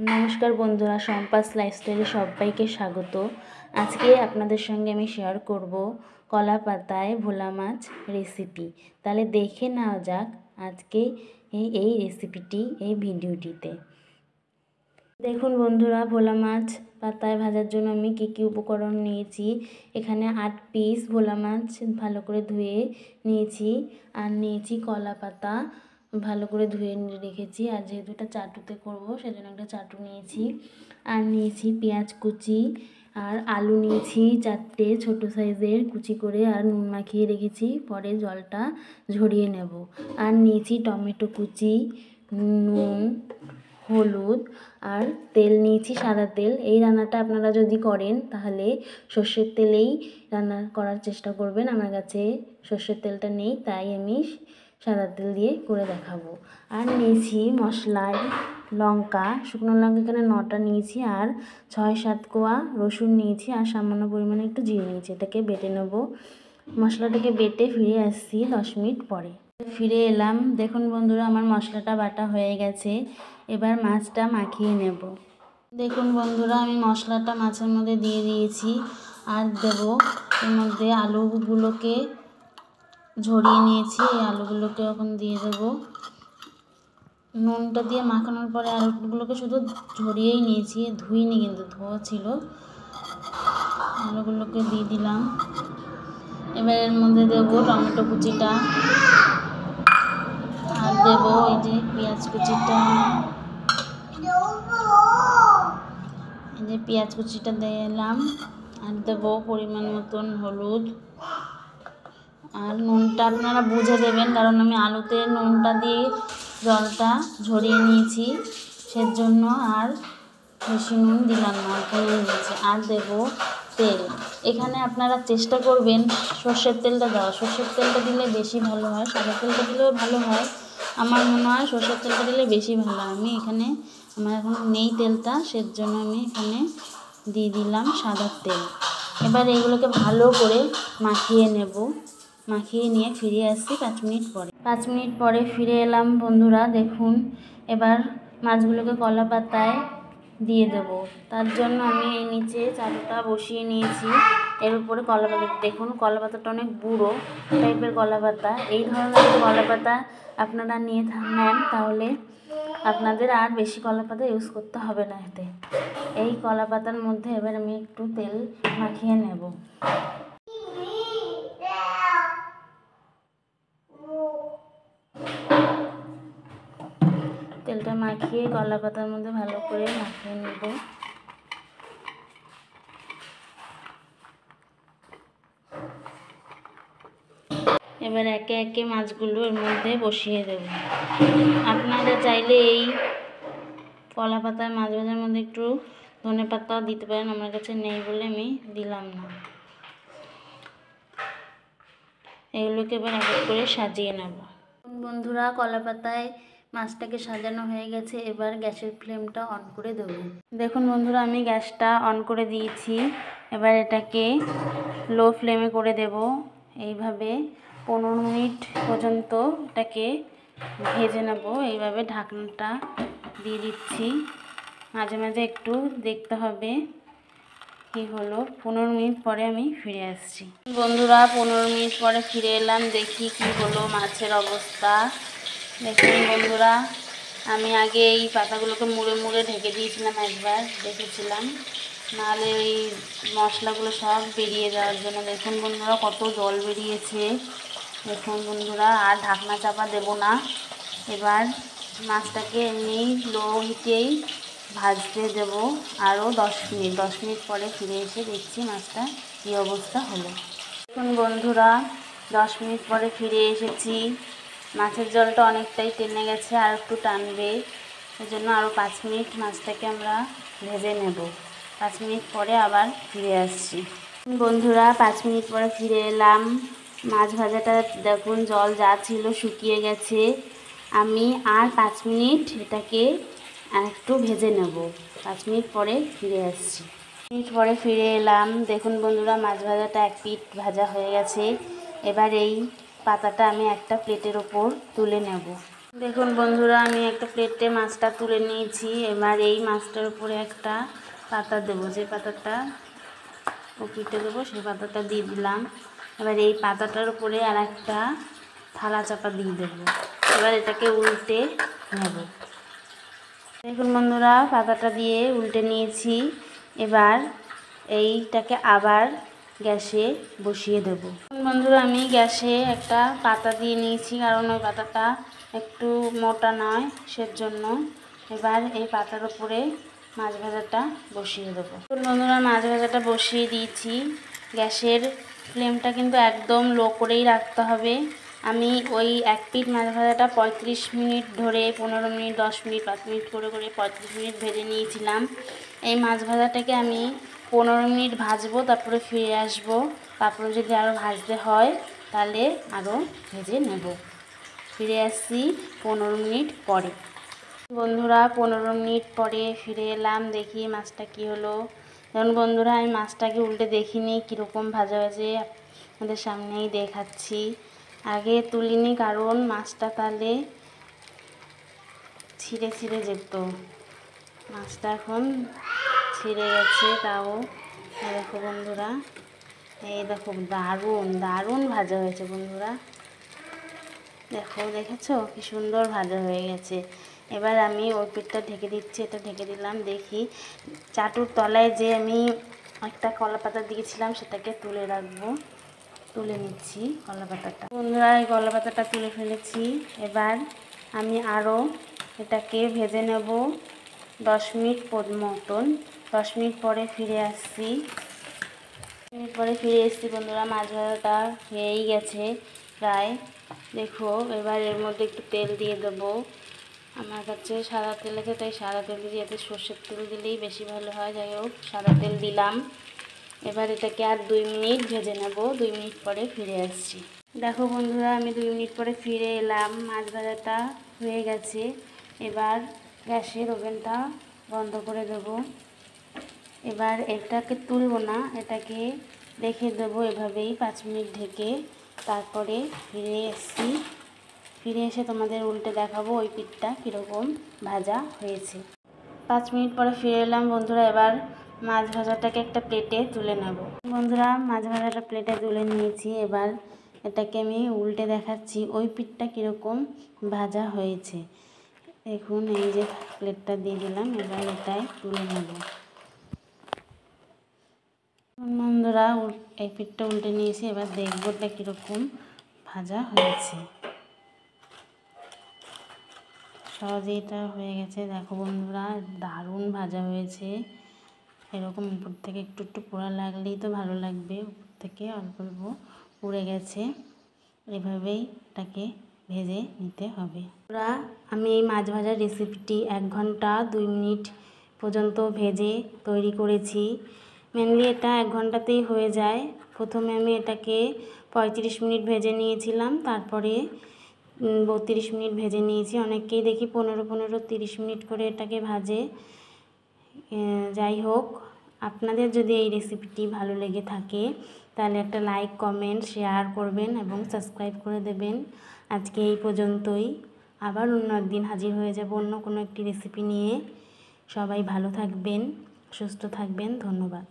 নমস্কার বন্ধুরা, সম্পাস লাইফস্টাইলে সবাইকে স্বাগত। আজকে আপনাদের সঙ্গে আমি শেয়ার করব কলা পাতায় ভোলা মাছ রেসিপি। তাহলে দেখে নেওয়া যাক আজকে এই রেসিপিটি এই ভিডিওটিতে। দেখুন বন্ধুরা, ভোলা মাছ পাতায় ভাজার জন্য আমি কী উপকরণ নিয়েছি। এখানে 8 পিস ভোলা মাছ ভালো করে ধুয়ে নিয়েছি, আর নিয়েছি কলা পাতা ভালো করে ধুয়ে রেখেছি। আর যেহেতু এটা চাটুতে করবো সেজন্য একটা চাটু নিয়েছি। আর নিয়েছি পেঁয়াজ কুচি, আর আলু নিয়েছি 4টে ছোটো সাইজের কুচি করে, আর নুন মাখিয়ে রেখেছি, পরে জলটা ঝরিয়ে নেব। আর নিয়েছি টমেটো কুচি, নুন, হলুদ, আর তেল নিয়েছি সাদা তেল। এই রান্নাটা আপনারা যদি করেন তাহলে সর্ষের তেলেই রান্না করার চেষ্টা করবেন। আমার কাছে সর্ষের তেলটা নেই, তাই আমি সাদা তেল দিয়ে করে দেখাবো। আর নিয়েছি মশলায় লঙ্কা, শুকনো লঙ্কা এখানে 9টা নিয়েছি, আর 6-7 কোয়া রসুন নিয়েছি, আর সামান্য পরিমাণে একটু জিরে নিয়েছি। এটাকে বেটে নেব। মশলাটাকে বেটে ফিরে আসছি 10 মিনিট পরে। ফিরে এলাম। দেখুন বন্ধুরা, আমার মশলাটা বাটা হয়ে গেছে। এবার মাছটা মাখিয়ে নেব। দেখুন বন্ধুরা, আমি মশলাটা মাছের মধ্যে দিয়ে দিয়েছি, আর দেব এর মধ্যে আলুগুলোকে ঝরিয়ে নিয়েছি। এই আলুগুলোকে এখন দিয়ে দেব। নুনটা দিয়ে মাখানোর পরে আলুগুলোকে শুধু ঝরিয়েই নিয়েছি, ধুইনি, কিন্তু ধোয়া ছিল। আলুগুলোকে দিয়ে দিলাম। এবার এর মধ্যে দেবো টমেটো কুচিটা, আর দেবো এই যে পেঁয়াজ কুচিটা। এই যে পেঁয়াজ কুচিটা দিলাম, আর দেবো পরিমাণ মতন হলুদ। আর নুনটা আপনারা বুঝে দেবেন, কারণ আমি আলুতে নুনটা দিয়ে জলটা ঝরিয়ে নিয়েছি, সেজন্য আর বেশি নুন দিলাম না, অল্প নুন দিয়েছি। আর দেবো তেল। এখানে আপনারা চেষ্টা করবেন সর্ষের তেলটা দেওয়া। সর্ষের তেলটা দিলে বেশি ভালো হয়, সাদা তেলটা দিলেও ভালো হয়। আমার মনে হয় সর্ষের তেলটা দিলে বেশি ভালো হয়। আমার এখন নেই তেলটা, সেজন্য আমি এখানে দিয়ে দিলাম সাদা তেল। এবার এগুলোকে ভালো করে মাখিয়ে নেব। মাখিয়ে নিয়ে ফিরে আসছি 5 মিনিট পরে। 5 মিনিট পরে ফিরে এলাম বন্ধুরা। দেখুন, এবার মাছগুলোকে কলা পাতায় দিয়ে দেব। তার জন্য আমি এই নিচে চাটুটা বসিয়ে নিয়েছি, এর উপরে কলা পাতা। দেখুন, কলা পাতাটা অনেক বুড়ো টাইপের কলা পাতা। এই ধরনের কলা পাতা আপনারা নেন, তাহলে আপনাদের আর বেশি কলা পাতা ইউজ করতে হবে না। এতে এই কলা পাতার মধ্যে এবার আমি একটু তেল মাখিয়ে নেব। তেলটা মাখিয়ে কলা পাতার মধ্যে ভালো করে মাখিয়ে নেব। এবার একে একে মাছগুলো এর মধ্যে বসিয়ে দেব। আপনারা চাইলে এই কলা পাতার মাছ ভাজার মধ্যে একটু ধনে পাতাও দিতে পারেন, আমার কাছে নেই বলে আমি দিলাম না। এগুলোকে এবার এক এক করে সাজিয়ে নেব। বন্ধুরা, কলা পাতায় মাছটাকে সাজানো হয়ে গেছে। এবার গ্যাসের ফ্লেমটা অন করে দেব। দেখুন বন্ধুরা, আমি গ্যাসটা অন করে দিয়েছি। এবার এটাকে লো ফ্লেমে করে দেব। এইভাবে 15 মিনিট পর্যন্ত এটাকে ভেজে নেব। এইভাবে ঢাকনাটা দিয়ে দিচ্ছি, মাঝে মাঝে একটু দেখতে হবে কি হলো। 15 মিনিট পরে আমি ফিরে আসছি। বন্ধুরা, 15 মিনিট পরে ফিরে এলাম। দেখি কি হলো মাছের অবস্থা। দেখুন বন্ধুরা, আমি আগে এই পাতাগুলোকে মুড়ে মুড়ে ঢেকে দিয়েছিলাম, একবার দেখেছিলাম, নাহলে এই মশলাগুলো সব বেরিয়ে যাওয়ার জন্য। দেখুন বন্ধুরা, কত জল বেরিয়েছে। দেখুন বন্ধুরা, আর ঢাকনা চাপা দেব না। এবার মাছটাকে এমনি লো হিটেই ভাজতে দেব আরও 10 মিনিট। 10 মিনিট পরে ফিরে এসে দেখছি মাছটা কী অবস্থা হলো। দেখুন বন্ধুরা, 10 মিনিট পরে ফিরে এসেছি। মাছের জলটা অনেকটাই টেনে গেছে, আর একটু টানবে, সেজন্য আরও 5 মিনিট মাছটাকে আমরা ভেজে নেব। 5 মিনিট পরে আবার ফিরে আসছি। বন্ধুরা, 5 মিনিট পরে ফিরে এলাম। মাছ ভাজাটা দেখুন, জল যা ছিল শুকিয়ে গেছে। আমি আর 5 মিনিট এটাকে একটু ভেজে নেব। 5 মিনিট পরে ফিরে আসছি। মিনিট পরে ফিরে এলাম। দেখুন বন্ধুরা, মাছ ভাজাটা এক পিঠ ভাজা হয়ে গেছে। এবার এই পাতাটা আমি একটা প্লেটের ওপর তুলে নেব। দেখুন বন্ধুরা, আমি একটা প্লেটে মাছটা তুলে নিয়েছি। এবার এই মাছটার উপরে একটা পাতা দেবো, যে পাতাটা পিঠে দেবো সেই পাতাটা দিয়ে দিলাম। এবার এই পাতাটার উপরে আর একটা থালা চাপা দিয়ে দেবো। এবার এটাকে উল্টে নেব। দেখুন বন্ধুরা, পাতাটা দিয়ে উল্টে নিয়েছি। এবার এইটাকে আবার গ্যাসে বসিয়ে দেব। বন্ধুরা, আমি গ্যাসে একটা পাতা দিয়ে নিয়েছি, কারণ ওই পাতাটা একটু মোটা নয়, সেজন্য। এবার এই পাতার উপরে মাছ ভাজাটা বসিয়ে দেবো। বন্ধুরা, মাছ ভাজাটা বসিয়ে দিয়েছি। গ্যাসের ফ্লেমটা কিন্তু একদম লো করেই রাখতে হবে। আমি ওই এক পিঠ মাছ ভাজাটা 35 মিনিট ধরে 15 মিনিট 10 মিনিট 5 মিনিট করে 35 মিনিট ভেজে নিয়েছিলাম। এই মাছ ভাজাটাকে আমি 15 মিনিট ভাজবো, তারপরে ফিরে আসবো। তারপরে যদি আরও ভাজতে হয় তাহলে আরও ভেজে নেব। ফিরে আসছি 15 মিনিট পরে। বন্ধুরা, 15 মিনিট পরে ফিরে এলাম। দেখি মাছটা কি হলো। যেমন বন্ধুরা, আমি মাছটাকে উল্টে দেখিনি কীরকম ভাজা ভাজে, আপনাদের সামনেই দেখাচ্ছি। আগে তুলিনি, কারণ মাছটা তাহলে ছিঁড়ে ছিঁড়ে যেত। মাছটা এখন ছিঁড়ে গেছে, তাও দেখো বন্ধুরা, এই দেখো দারুণ দারুণ ভাজা হয়েছে বন্ধুরা। দেখো, দেখেছো কি সুন্দর ভাজা হয়ে গেছে। এবার আমি ওই পিঠটা ঢেকে দিচ্ছি, এটা ঢেকে দিলাম। দেখি চাটুর তলায় যে আমি একটা কলা পাতা দিয়েছিলাম সেটাকে তুলে রাখবো। তুলে নিচ্ছি কলা পাতাটা। বন্ধুরা, এই কলা পাতাটা তুলে ফেলেছি। এবার আমি আরও এটাকে ভেজে নেব 10 মিনিট মতন। 10 মিনিট পরে ফিরে আসছি। বন্ধুরা, মাছ ভাজাটা হয়েই গেছে প্রায়। দেখো, এবার এর মধ্যে একটু তেল দিয়ে দেবো। আমার কাছে সাদা তেল আছে, তাই সাদা তেল দিয়ে, এতে সর্ষের তেল দিলেই বেশি ভালো হয়। যাই হোক, সাদা তেল দিলাম। এবার এটাকে আর 2 মিনিট ভেজে নেব। 2 মিনিট পরে ফিরে আসছি। দেখো বন্ধুরা, আমি 2 মিনিট পরে ফিরে এলাম। মাছ ভাজাটা হয়ে গেছে। এবার গ্যাসের ওভেনটা বন্ধ করে দেব। এবার এটাকে তুলবো না, এটাকে রেখে দেবো এভাবেই 5 মিনিট ঢেকে। তারপরে ফিরে এসছি। ফিরে এসে তোমাদের উল্টে দেখাবো ওই পিঠটা কীরকম ভাজা হয়েছে। 5 মিনিট পরে ফিরে এলাম বন্ধুরা। এবার মাছ ভাজাটাকে একটা প্লেটে তুলে নেব। বন্ধুরা, মাছ ভাজাটা প্লেটে তুলে নিয়েছি। এবার এটাকে আমি উল্টে দেখাচ্ছি ওই পিঠটা কীরকম ভাজা হয়েছে। দেখুন, এই যে প্লেটটা দিয়ে দিলাম। এবার এটাই তুলে নেব। বন্ধুরা, এই পিঠটা উল্টে নিয়েছি। এবার দেখবো এটা কীরকম ভাজা হয়েছে। সহজেই এটা হয়ে গেছে। দেখো বন্ধুরা, দারুণ ভাজা হয়েছে। এরকম উপর থেকে একটু একটু পোড়া লাগলেই তো ভালো লাগবে। উপর থেকে অল্প অল্প পুড়ে গেছে। এভাবেই এটাকে ভেজে নিতে হবে। আমি এই মাছ ভাজার রেসিপিটি 1 ঘন্টা 2 মিনিট পর্যন্ত ভেজে তৈরি করেছি। মেনলি এটা 1 ঘন্টাতেই হয়ে যায়। প্রথমে আমি এটাকে 35 মিনিট ভেজে নিয়েছিলাম, তারপরে 32 মিনিট ভেজে নিয়েছি। অনেককেই দেখি 15-30 মিনিট করে এটাকে ভাজে। যাই হোক, আপনাদের যদি এই রেসিপিটি ভালো লেগে থাকে তাহলে একটা লাইক, কমেন্ট, শেয়ার করবেন এবং সাবস্ক্রাইব করে দেবেন। আজকে এই পর্যন্তই। আবার অন্য একদিন হাজির হয়ে যাব অন্য কোনো একটি রেসিপি নিয়ে। সবাই ভালো থাকবেন, সুস্থ থাকবেন। ধন্যবাদ।